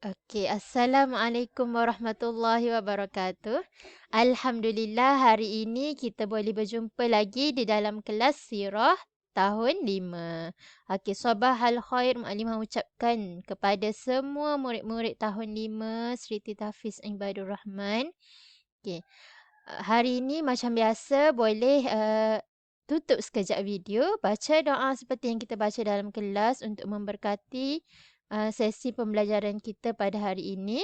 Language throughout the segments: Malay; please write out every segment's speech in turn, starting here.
Okey, Assalamualaikum warahmatullahi wabarakatuh. Alhamdulillah hari ini kita boleh berjumpa lagi di dalam kelas Sirah tahun 5. Okey, sabahal khair Mukadimah ucapkan kepada semua murid-murid tahun 5 Sri Tafiz Ibadur Rahman. Okey, hari ini macam biasa boleh tutup sekejap video, baca doa seperti yang kita baca dalam kelas untuk memberkati sesi pembelajaran kita pada hari ini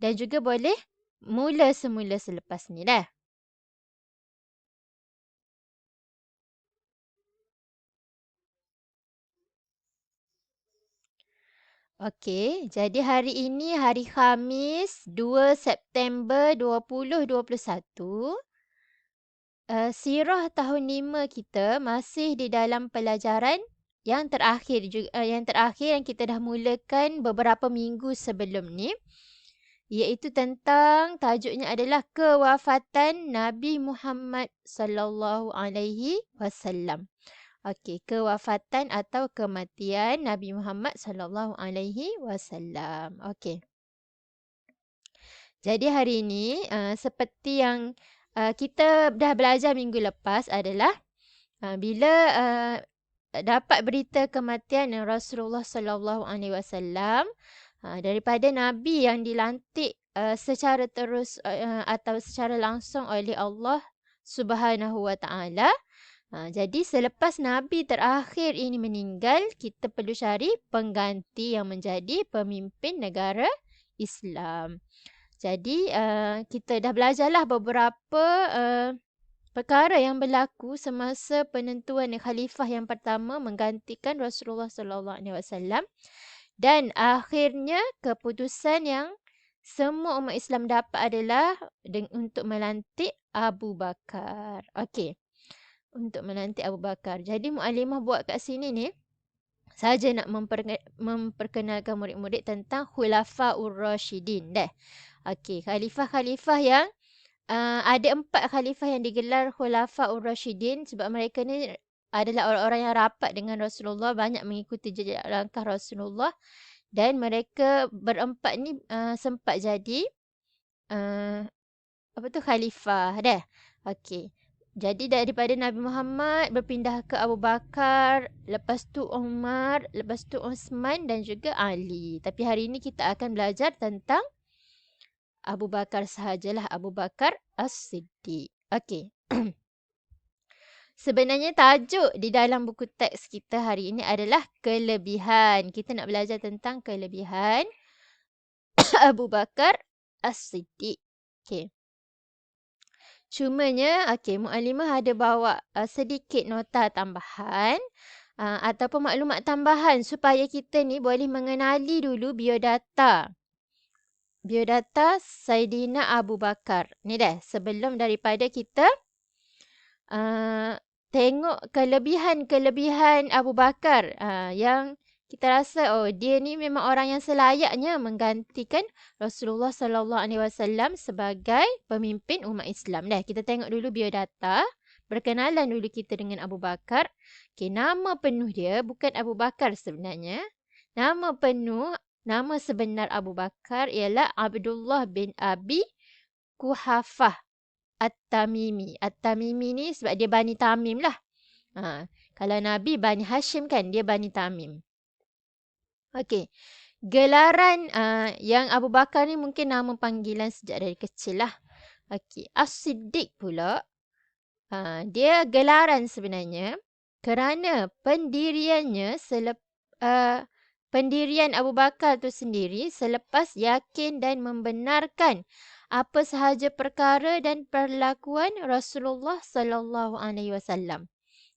dan juga boleh mula semula selepas ni dah. Okey, jadi hari ini hari Khamis 2 September 2021. Sirah tahun 5 kita masih di dalam pelajaran yang terakhir yang kita dah mulakan beberapa minggu sebelum ni, iaitu tentang tajuknya adalah kewafatan Nabi Muhammad sallallahu alaihi wasallam. Okey, kewafatan atau kematian Nabi Muhammad sallallahu alaihi wasallam. Okey. Jadi hari ini seperti yang kita dah belajar minggu lepas adalah bila dapat berita kematian Rasulullah sallallahu alaihi wasallam daripada nabi yang dilantik secara terus atau secara langsung oleh Allah Subhanahu wa taala. Jadi selepas nabi terakhir ini meninggal, kita perlu cari pengganti yang menjadi pemimpin negara Islam. Jadi kita dah belajarlah beberapa perkara yang berlaku semasa penentuan khalifah yang pertama menggantikan Rasulullah sallallahu alaihi wasallam, dan akhirnya keputusan yang semua umat Islam dapat adalah untuk melantik Abu Bakar. Okey. Untuk melantik Abu Bakar. Jadi Muallimah buat kat sini ni saja nak memperkenalkan murid-murid tentang Khulafaur Rasyidin dah. Okey, khalifah-khalifah yang ada 4 khalifah yang digelar Khulafaur Rasyidin sebab mereka ni adalah orang-orang yang rapat dengan Rasulullah, banyak mengikuti jejak langkah Rasulullah, dan mereka berempat ni sempat jadi khalifah dah. Okey. Jadi daripada Nabi Muhammad berpindah ke Abu Bakar, lepas tu Umar, lepas tu Uthman dan juga Ali. Tapi hari ini kita akan belajar tentang Abu Bakar sahajalah, Abu Bakar As-Siddiq. Okey. Sebenarnya tajuk di dalam buku teks kita hari ini adalah kelebihan. Kita nak belajar tentang kelebihan Abu Bakar As-Siddiq. Okey. Cumanya, Muallimah ada bawa sedikit nota tambahan ataupun maklumat tambahan supaya kita ni boleh mengenali dulu biodata. Biodata Saidina Abu Bakar. Ni dah, sebelum daripada kita tengok kelebihan Abu Bakar yang kita rasa dia ni memang orang yang selayaknya menggantikan Rasulullah sallallahu alaihi wasallam sebagai pemimpin umat Islam. Dah, kita tengok dulu biodata, perkenalan dulu kita dengan Abu Bakar. Okey, nama penuh dia bukan Abu Bakar sebenarnya. Nama sebenar Abu Bakar ialah Abdullah bin Abi Quhafah At-Tamimi. At-Tamimi ni sebab dia Bani Tamim lah. Kalau Nabi Bani Hashim kan, dia Bani Tamim. Okey. Gelaran yang Abu Bakar ni mungkin nama panggilan sejak dari kecil lah. Okey. As-Siddiq pula. Dia gelaran sebenarnya kerana pendirian Abu Bakar tu sendiri selepas yakin dan membenarkan apa sahaja perkara dan perlakuan Rasulullah sallallahu alaihi wasallam.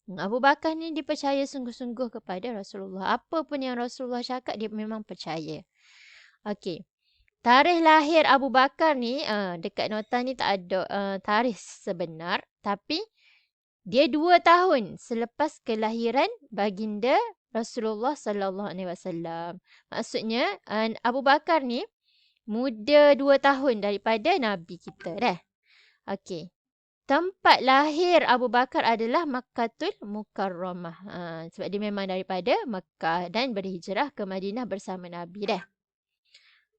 Abu Bakar ni dipercaya sungguh-sungguh kepada Rasulullah. Apa pun yang Rasulullah cakap, dia memang percaya. Okey. Tarikh lahir Abu Bakar ni, dekat nota ni tak ada tarikh sebenar. Tapi, dia 2 tahun selepas kelahiran baginda Rasulullah sallallahu alaihi wasallam. Maksudnya, Abu Bakar ni muda 2 tahun daripada Nabi kita dah. Okey. Tempat lahir Abu Bakar adalah Makkatul Mukarramah. Sebab dia memang daripada Makkah dan berhijrah ke Madinah bersama Nabi dah.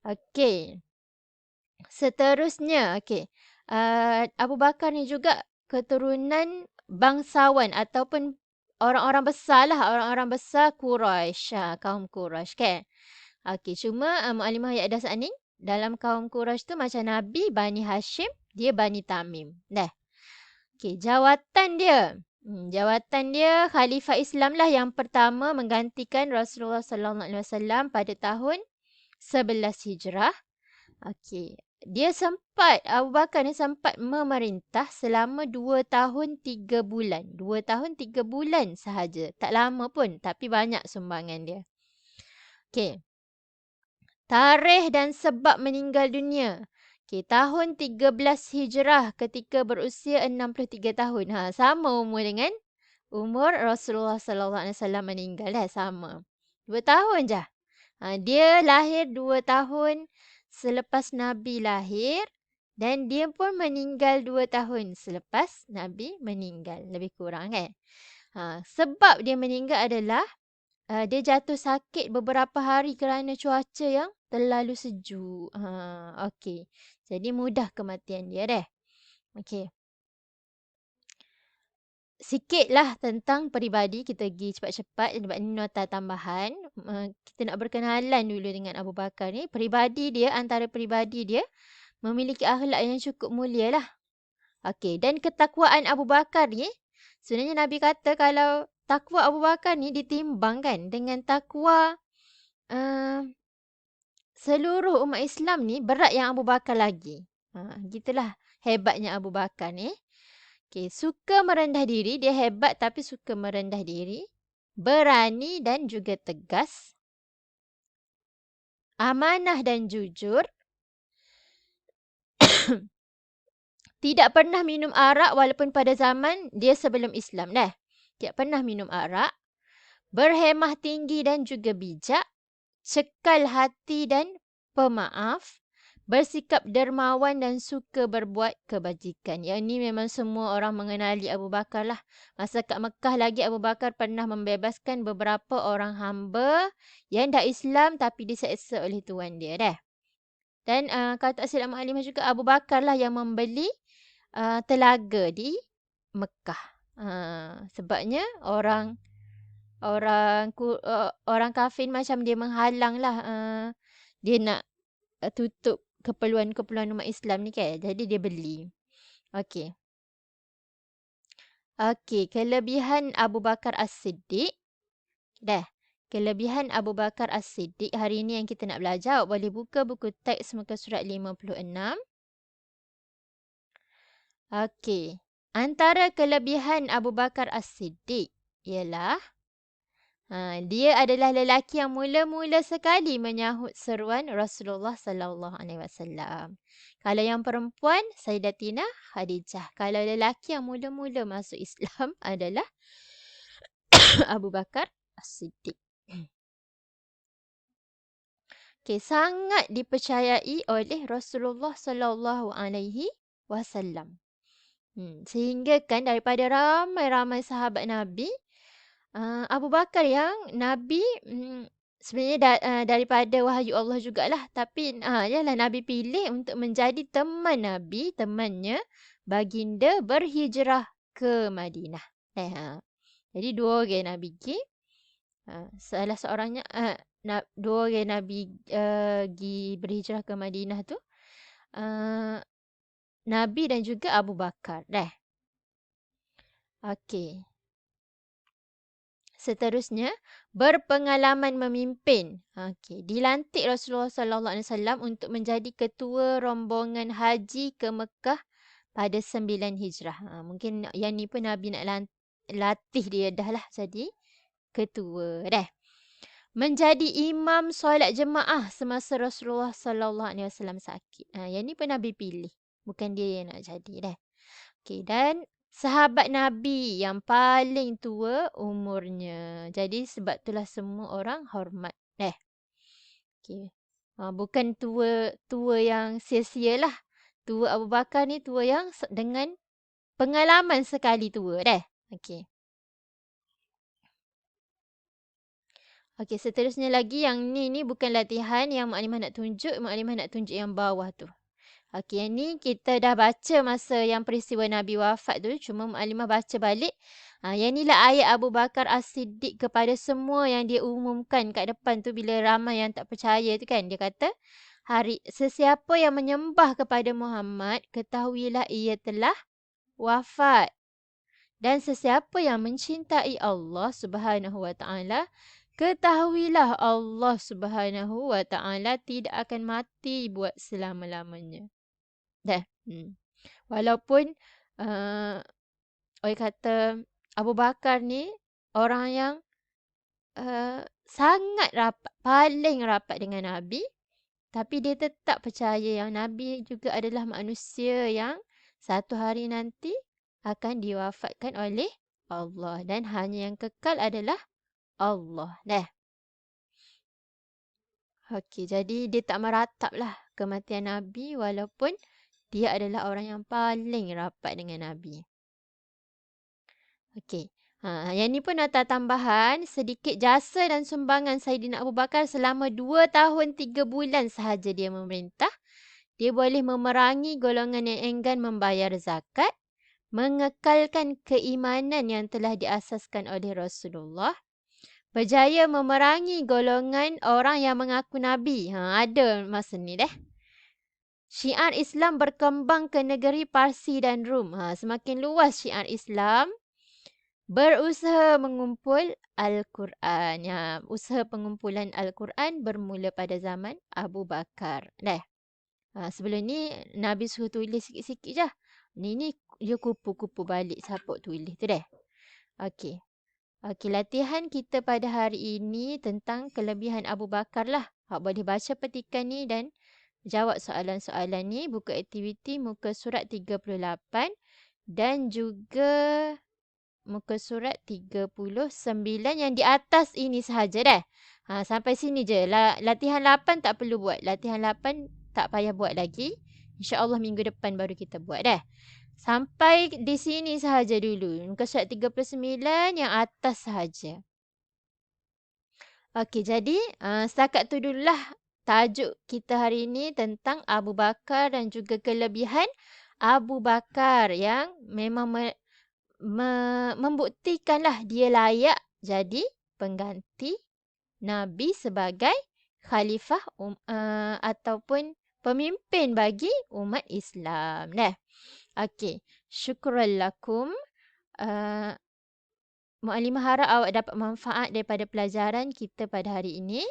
Okey. Seterusnya, okey. Abu Bakar ni juga keturunan bangsawan ataupun orang-orang besar lah, orang-orang besar Quraisy, kaum Quraisy kan. Okey, cuma Mukadimah Hayat Dah saat ni, dalam kaum Quraisy tu macam Nabi Bani Hashim, dia Bani Tamim. Dah. Okey, jawatan dia. Jawatan dia Khalifah Islam lah yang pertama menggantikan Rasulullah sallallahu alaihi wasallam pada tahun 11 Hijrah. Okey. Abu Bakar ni sempat memerintah selama 2 tahun 3 bulan. 2 tahun 3 bulan sahaja. Tak lama pun, tapi banyak sumbangan dia. Okey. Tarikh dan sebab meninggal dunia. Okey, tahun 13 Hijrah ketika berusia 63 tahun. Sama umur dengan umur Rasulullah sallallahu alaihi wasallam meninggal dah, sama. 2 tahun je. Dia lahir 2 tahun selepas Nabi lahir dan dia pun meninggal 2 tahun selepas Nabi meninggal. Lebih kurang kan? Sebab dia meninggal adalah dia jatuh sakit beberapa hari kerana cuaca yang terlalu sejuk. Okey. Jadi mudah kematian dia dah. Okey. Sikitlah tentang peribadi, kita pergi cepat-cepat sebab ni nota tambahan. Kita nak berkenalan dulu dengan Abu Bakar ni. Antara peribadi dia memiliki akhlak yang cukup mulia lah. Okey, dan ketakwaan Abu Bakar ni, sebenarnya Nabi kata kalau takwa Abu Bakar ni ditimbangkan dengan takwa seluruh umat Islam ni, berat yang Abu Bakar lagi. Gitulah hebatnya Abu Bakar ni. Okay, suka merendah diri. Dia hebat tapi suka merendah diri. Berani dan juga tegas. Amanah dan jujur. Tidak pernah minum arak walaupun pada zaman dia sebelum Islam dah. Tidak pernah minum arak. Berhemah tinggi dan juga bijak. Cekal hati dan pemaaf. Bersikap dermawan dan suka berbuat kebajikan. Yang ini memang semua orang mengenali Abu Bakar lah. Masa kat Mekah lagi Abu Bakar pernah membebaskan beberapa orang hamba yang dah Islam tapi diseksa oleh tuan dia dah. Dan kalau tak silap Mukadimah juga Abu Bakar lah yang membeli telaga di Mekah. Sebabnya orang kafir macam dia menghalang lah. Dia nak tutup keperluan-keperluan umat Islam ni kan. Jadi dia beli. Okey. Okey, kelebihan Abu Bakar As-Siddiq. Dah. Kelebihan Abu Bakar As-Siddiq hari ni yang kita nak belajar. Boleh buka buku teks muka surat 56. Okey. Antara kelebihan Abu Bakar As-Siddiq ialah dia adalah lelaki yang mula-mula sekali menyahut seruan Rasulullah sallallahu alaihi wasallam. Kalau yang perempuan, Sayyidatina Khadijah. Kalau lelaki yang mula-mula masuk Islam adalah Abu Bakar As-Siddiq. Okay, sangat dipercayai oleh Rasulullah sallallahu alaihi wasallam. Sehingga kan daripada ramai-ramai sahabat Nabi, Abu Bakar yang Nabi sebenarnya daripada wahyu Allah jugalah. Tapi yalah Nabi pilih untuk menjadi teman Nabi, temannya baginda berhijrah ke Madinah. Jadi 2 orang Nabi pergi. Salah seorangnya, 2 orang Nabi pergi berhijrah ke Madinah tu. Nabi dan juga Abu Bakar. Okey. Seterusnya, berpengalaman memimpin. Okey, dilantik Rasulullah sallallahu alaihi wasallam untuk menjadi ketua rombongan haji ke Mekah pada 9 Hijrah. Mungkin yang ni pun Nabi nak latih dia dah lah jadi ketua dah. Menjadi imam solat jemaah semasa Rasulullah sallallahu alaihi wasallam sakit. Yang ni pun Nabi pilih. Bukan dia yang nak jadi dah. Okey, dan sahabat Nabi yang paling tua umurnya. Jadi sebab itulah semua orang hormat. Okay. Bukan tua yang sia-sia lah. Tua Abu Bakar ni tua yang dengan pengalaman sekali tua dah. Okay. Okey, seterusnya lagi yang ni bukan latihan yang Mukadimah nak tunjuk yang bawah tu. Okey, yang ni kita dah baca masa yang peristiwa Nabi wafat tu, cuma Mukadimah baca balik. Yang ni lah ayat Abu Bakar As-Siddiq kepada semua yang dia umumkan kat depan tu bila ramai yang tak percaya tu kan. Dia kata, sesiapa yang menyembah kepada Muhammad, ketahuilah ia telah wafat. Dan sesiapa yang mencintai Allah Subhanahu Wa Taala, ketahuilah Allah Subhanahu Wa Taala tidak akan mati buat selama-lamanya. Dah. Walaupun orang kata Abu Bakar ni orang yang sangat rapat, paling rapat dengan Nabi, tapi dia tetap percaya yang Nabi juga adalah manusia yang satu hari nanti akan diwafatkan oleh Allah. Dan hanya yang kekal adalah Allah. Dah. Okey, jadi dia tak meratap lah kematian Nabi walaupun dia adalah orang yang paling rapat dengan Nabi. Okey. Yang ni pun nota tambahan, sedikit jasa dan sumbangan Saidina Abu Bakar selama 2 tahun 3 bulan sahaja dia memerintah. Dia boleh memerangi golongan yang enggan membayar zakat, mengekalkan keimanan yang telah diasaskan oleh Rasulullah, berjaya memerangi golongan orang yang mengaku Nabi. Ada masa ni dah. Syiar Islam berkembang ke negeri Parsi dan Rum. Semakin luas syiar Islam, berusaha mengumpul Al-Quran. Usaha pengumpulan Al-Quran bermula pada zaman Abu Bakar. Dah. Sebelum ni Nabi suruh tulis sikit-sikit je. Ni dia kupu-kupu balik sapuk tulis tu dah. Okey. Okey, latihan kita pada hari ini tentang kelebihan Abu Bakar lah. Awak boleh baca petikan ni dan jawab soalan-soalan ni. Buku aktiviti muka surat 38 dan juga muka surat 39 yang di atas ini sahaja dah. Sampai sini je. Latihan 8 tak perlu buat. Latihan 8 tak payah buat lagi. InsyaAllah minggu depan baru kita buat dah. Sampai di sini sahaja dulu. Muka surat 39 yang atas sahaja. Okey, jadi setakat tu dululah tajuk kita hari ini tentang Abu Bakar dan juga kelebihan Abu Bakar yang memang membuktikanlah dia layak jadi pengganti Nabi sebagai khalifah ataupun pemimpin bagi umat Islam. Dah. Okey. Syukran lakum. Mukadimah harap awak dapat manfaat daripada pelajaran kita pada hari ini.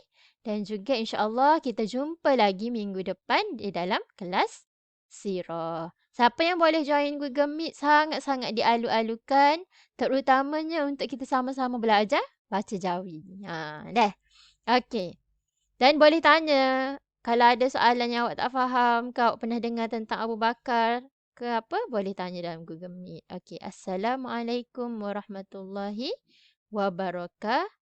Dan juga insya-Allah kita jumpa lagi minggu depan di dalam kelas sirah. Siapa yang boleh join Google Meet sangat-sangat dialu-alukan. Terutamanya untuk kita sama-sama belajar baca Jawi. Dah. Okey. Dan boleh tanya kalau ada soalan yang awak tak faham ke awak pernah dengar tentang Abu Bakar ke apa, boleh tanya dalam Google Meet. Okey. Assalamualaikum warahmatullahi wabarakatuh.